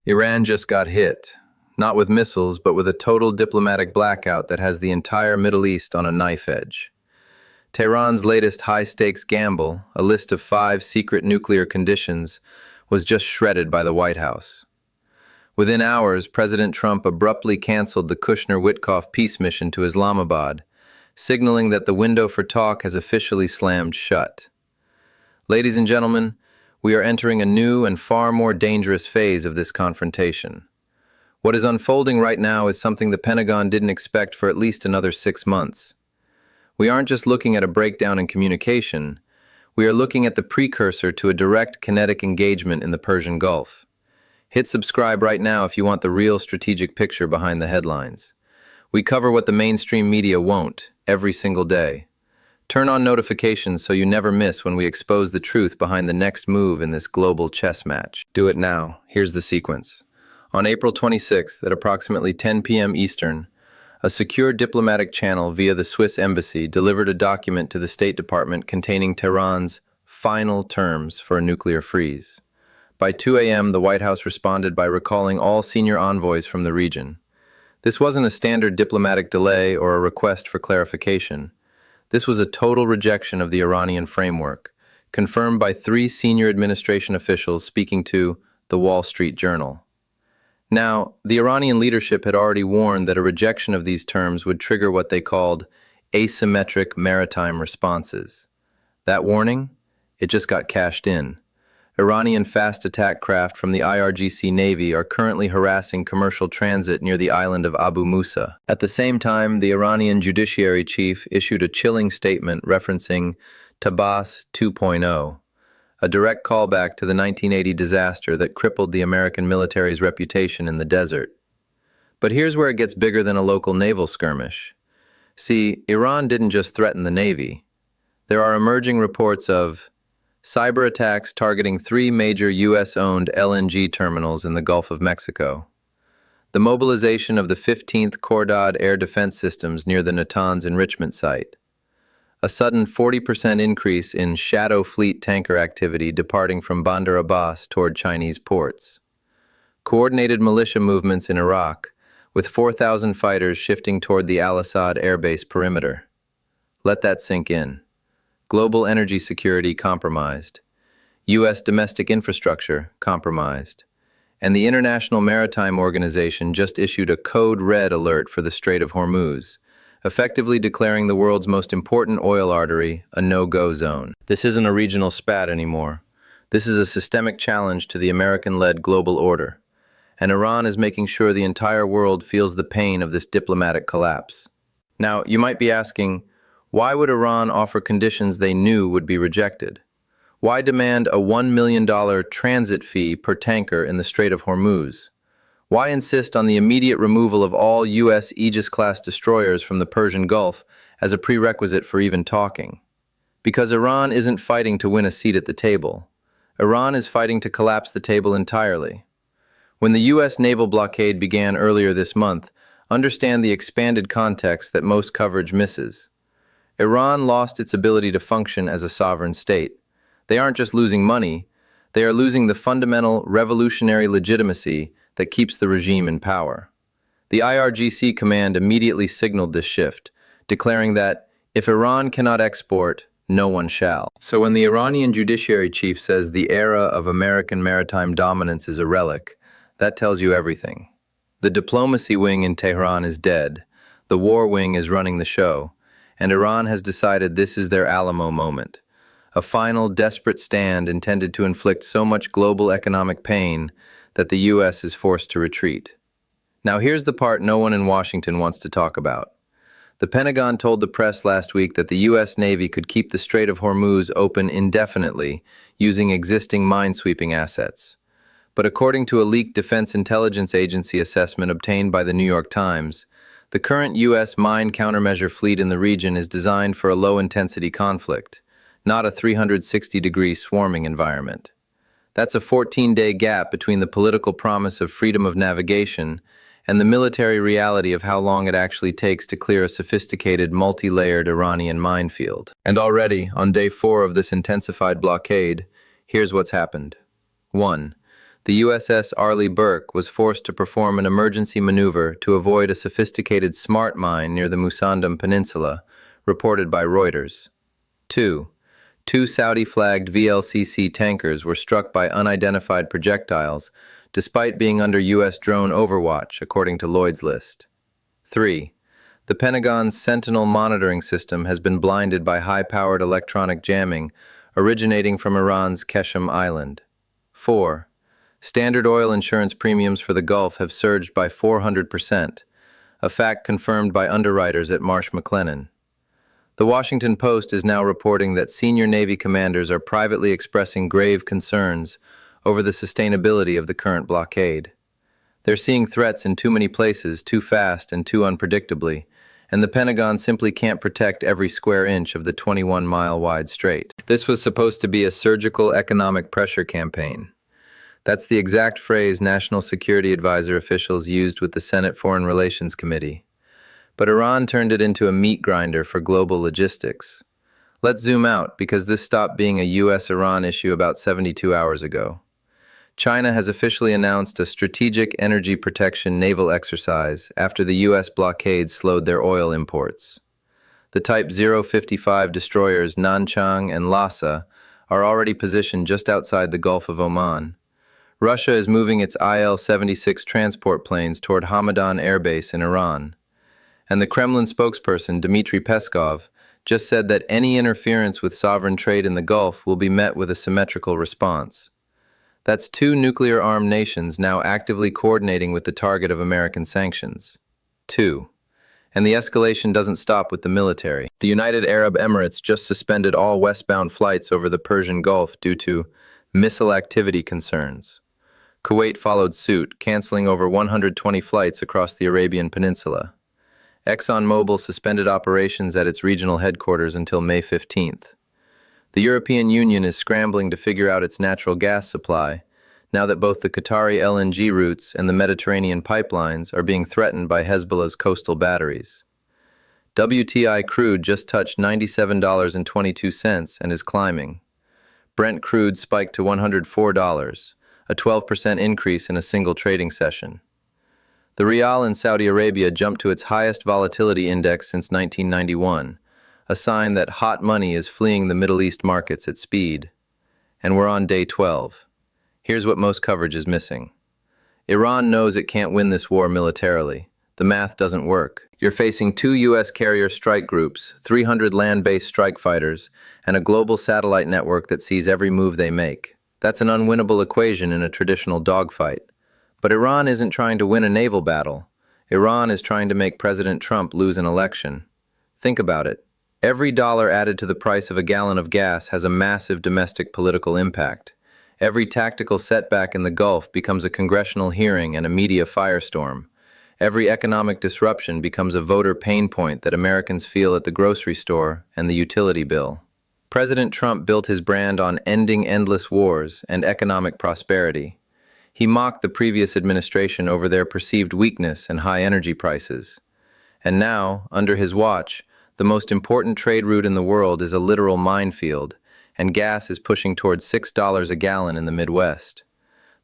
Iran just got hit, not with missiles, but with a total diplomatic blackout that has the entire Middle East on a knife edge. Tehran's latest high-stakes gamble, a list of 5 secret nuclear conditions, was just shredded by the White House. Within hours, President Trump abruptly canceled the Kushner-Witkoff peace mission to Islamabad, signaling that the window for talk has officially slammed shut. Ladies and gentlemen, we are entering a new and far more dangerous phase of this confrontation. What is unfolding right now is something the Pentagon didn't expect for at least another 6 months. We aren't just looking at a breakdown in communication, we are looking at the precursor to a direct kinetic engagement in the Persian Gulf. Hit subscribe right now if you want the real strategic picture behind the headlines. We cover what the mainstream media won't, every single day. Turn on notifications so you never miss when we expose the truth behind the next move in this global chess match. Do it now. Here's the sequence. On April 26th, at approximately 10 p.m. Eastern, a secure diplomatic channel via the Swiss embassy delivered a document to the State Department containing Tehran's final terms for a nuclear freeze. By 2 a.m., the White House responded by recalling all senior envoys from the region. This wasn't a standard diplomatic delay or a request for clarification. This was a total rejection of the Iranian framework, confirmed by 3 senior administration officials speaking to the Wall Street Journal. Now, the Iranian leadership had already warned that a rejection of these terms would trigger what they called asymmetric maritime responses. That warning? It just got cashed in. Iranian fast attack craft from the IRGC Navy are currently harassing commercial transit near the island of Abu Musa. At the same time, the Iranian judiciary chief issued a chilling statement referencing Tabas 2.0, a direct callback to the 1980 disaster that crippled the American military's reputation in the desert. But here's where it gets bigger than a local naval skirmish. See, Iran didn't just threaten the Navy. There are emerging reports of cyber attacks targeting 3 major U.S.-owned LNG terminals in the Gulf of Mexico, the mobilization of the 15th Cordad air defense systems near the Natanz enrichment site, a sudden 40% increase in shadow fleet tanker activity departing from Bandar Abbas toward Chinese ports, coordinated militia movements in Iraq, with 4,000 fighters shifting toward the Al-Assad airbase perimeter. Let that sink in. Global energy security compromised, U.S. domestic infrastructure compromised, and the International Maritime Organization just issued a code red alert for the Strait of Hormuz, effectively declaring the world's most important oil artery a no-go zone. This isn't a regional spat anymore. This is a systemic challenge to the American-led global order, and Iran is making sure the entire world feels the pain of this diplomatic collapse. Now, you might be asking, why would Iran offer conditions they knew would be rejected? Why demand a $1 million transit fee per tanker in the Strait of Hormuz? Why insist on the immediate removal of all U.S. Aegis-class destroyers from the Persian Gulf as a prerequisite for even talking? Because Iran isn't fighting to win a seat at the table. Iran is fighting to collapse the table entirely. When the U.S. naval blockade began earlier this month, understand the expanded context that most coverage misses. Iran lost its ability to function as a sovereign state. They aren't just losing money, they are losing the fundamental revolutionary legitimacy that keeps the regime in power. The IRGC command immediately signaled this shift, declaring that if Iran cannot export, no one shall. So when the Iranian judiciary chief says the era of American maritime dominance is a relic, that tells you everything. The diplomacy wing in Tehran is dead, the war wing is running the show, and Iran has decided this is their Alamo moment, a final desperate stand intended to inflict so much global economic pain that the U.S. is forced to retreat. Now here's the part no one in Washington wants to talk about. The Pentagon told the press last week that the U.S. Navy could keep the Strait of Hormuz open indefinitely using existing minesweeping assets. But according to a leaked Defense Intelligence Agency assessment obtained by the New York Times, the current U.S. mine countermeasure fleet in the region is designed for a low-intensity conflict, not a 360-degree swarming environment. That's a 14-day gap between the political promise of freedom of navigation and the military reality of how long it actually takes to clear a sophisticated, multi-layered Iranian minefield. And already, on day 4 of this intensified blockade, here's what's happened. 1. The USS Arleigh Burke was forced to perform an emergency maneuver to avoid a sophisticated smart mine near the Musandam Peninsula, reported by Reuters. 2. Two Saudi-flagged VLCC tankers were struck by unidentified projectiles, despite being under U.S. drone overwatch, according to Lloyd's List. 3. The Pentagon's Sentinel monitoring system has been blinded by high-powered electronic jamming originating from Iran's Keshem Island. 4. Standard oil insurance premiums for the Gulf have surged by 400%, a fact confirmed by underwriters at Marsh McLennan. The Washington Post is now reporting that senior Navy commanders are privately expressing grave concerns over the sustainability of the current blockade. They're seeing threats in too many places, too fast and too unpredictably, and the Pentagon simply can't protect every square inch of the 21-mile-wide strait. This was supposed to be a surgical economic pressure campaign. That's the exact phrase National Security Advisor officials used with the Senate Foreign Relations Committee. But Iran turned it into a meat grinder for global logistics. Let's zoom out, because this stopped being a US-Iran issue about 72 hours ago. China has officially announced a strategic energy protection naval exercise after the U.S. blockade slowed their oil imports. The Type 055 destroyers Nanchang and Lhasa are already positioned just outside the Gulf of Oman. Russia is moving its Il-76 transport planes toward Hamadan Air Base in Iran. And the Kremlin spokesperson Dmitry Peskov just said that any interference with sovereign trade in the Gulf will be met with a symmetrical response. That's two nuclear-armed nations now actively coordinating with the target of American sanctions. 2. And the escalation doesn't stop with the military. The United Arab Emirates just suspended all westbound flights over the Persian Gulf due to missile activity concerns. Kuwait followed suit, canceling over 120 flights across the Arabian Peninsula. ExxonMobil suspended operations at its regional headquarters until May 15th. The European Union is scrambling to figure out its natural gas supply, now that both the Qatari LNG routes and the Mediterranean pipelines are being threatened by Hezbollah's coastal batteries. WTI crude just touched $97.22 and is climbing. Brent crude spiked to $104, a 12% increase in a single trading session. The rial in Saudi Arabia jumped to its highest volatility index since 1991, a sign that hot money is fleeing the Middle East markets at speed. And we're on day 12. Here's what most coverage is missing. Iran knows it can't win this war militarily. The math doesn't work. You're facing 2 U.S. carrier strike groups, 300 land-based strike fighters, and a global satellite network that sees every move they make. That's an unwinnable equation in a traditional dogfight. But Iran isn't trying to win a naval battle. Iran is trying to make President Trump lose an election. Think about it. Every dollar added to the price of a gallon of gas has a massive domestic political impact. Every tactical setback in the Gulf becomes a congressional hearing and a media firestorm. Every economic disruption becomes a voter pain point that Americans feel at the grocery store and the utility bill. President Trump built his brand on ending endless wars and economic prosperity. He mocked the previous administration over their perceived weakness and high energy prices. And now, under his watch, the most important trade route in the world is a literal minefield, and gas is pushing towards $6 a gallon in the Midwest.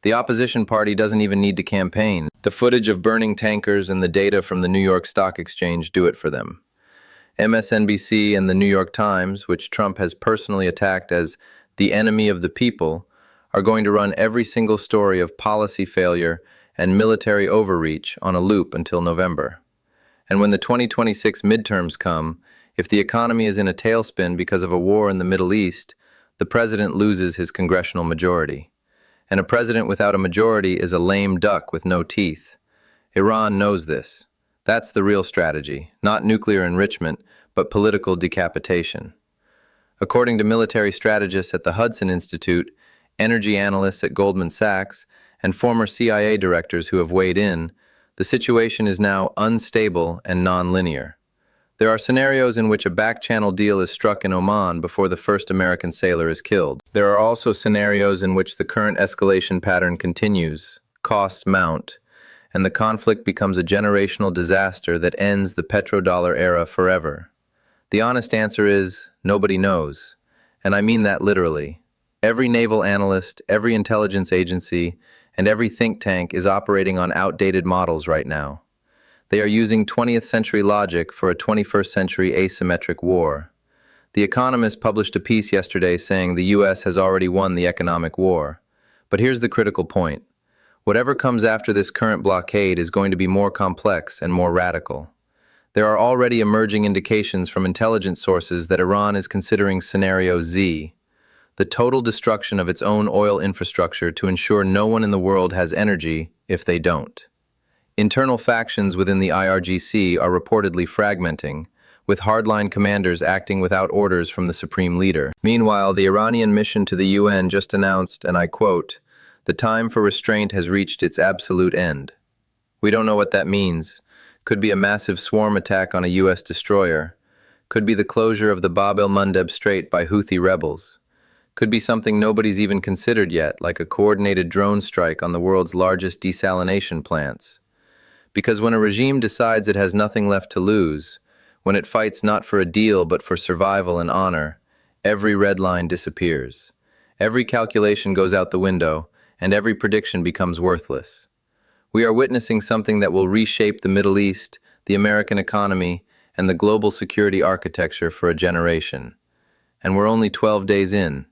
The opposition party doesn't even need to campaign. The footage of burning tankers and the data from the New York Stock Exchange do it for them. MSNBC and the New York Times, which Trump has personally attacked as the enemy of the people, are going to run every single story of policy failure and military overreach on a loop until November. And when the 2026 midterms come, if the economy is in a tailspin because of a war in the Middle East, the president loses his congressional majority. And a president without a majority is a lame duck with no teeth. Iran knows this. That's the real strategy, not nuclear enrichment, but political decapitation. According to military strategists at the Hudson Institute, energy analysts at Goldman Sachs, and former CIA directors who have weighed in, the situation is now unstable and non-linear. There are scenarios in which a back-channel deal is struck in Oman before the first American sailor is killed. There are also scenarios in which the current escalation pattern continues, costs mount, and the conflict becomes a generational disaster that ends the petrodollar era forever. The honest answer is, nobody knows. And I mean that literally. Every naval analyst, every intelligence agency, and every think tank is operating on outdated models right now. They are using 20th century logic for a 21st century asymmetric war. The Economist published a piece yesterday saying the US has already won the economic war. But here's the critical point. Whatever comes after this current blockade is going to be more complex and more radical. There are already emerging indications from intelligence sources that Iran is considering Scenario Z, the total destruction of its own oil infrastructure to ensure no one in the world has energy if they don't. Internal factions within the IRGC are reportedly fragmenting, with hardline commanders acting without orders from the supreme leader. Meanwhile, the Iranian mission to the UN just announced, and I quote, "The time for restraint has reached its absolute end." We don't know what that means. Could be a massive swarm attack on a US destroyer. Could be the closure of the Bab el-Mandeb Strait by Houthi rebels. Could be something nobody's even considered yet, like a coordinated drone strike on the world's largest desalination plants. Because when a regime decides it has nothing left to lose, when it fights not for a deal but for survival and honor, every red line disappears. Every calculation goes out the window, and every prediction becomes worthless. We are witnessing something that will reshape the Middle East, the American economy, and the global security architecture for a generation. And we're only 12 days in.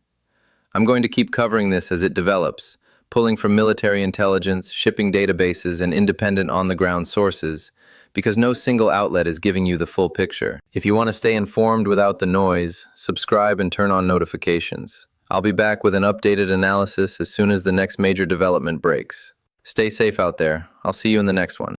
I'm going to keep covering this as it develops, pulling from military intelligence, shipping databases, and independent on-the-ground sources, because no single outlet is giving you the full picture. If you want to stay informed without the noise, subscribe and turn on notifications. I'll be back with an updated analysis as soon as the next major development breaks. Stay safe out there. I'll see you in the next one.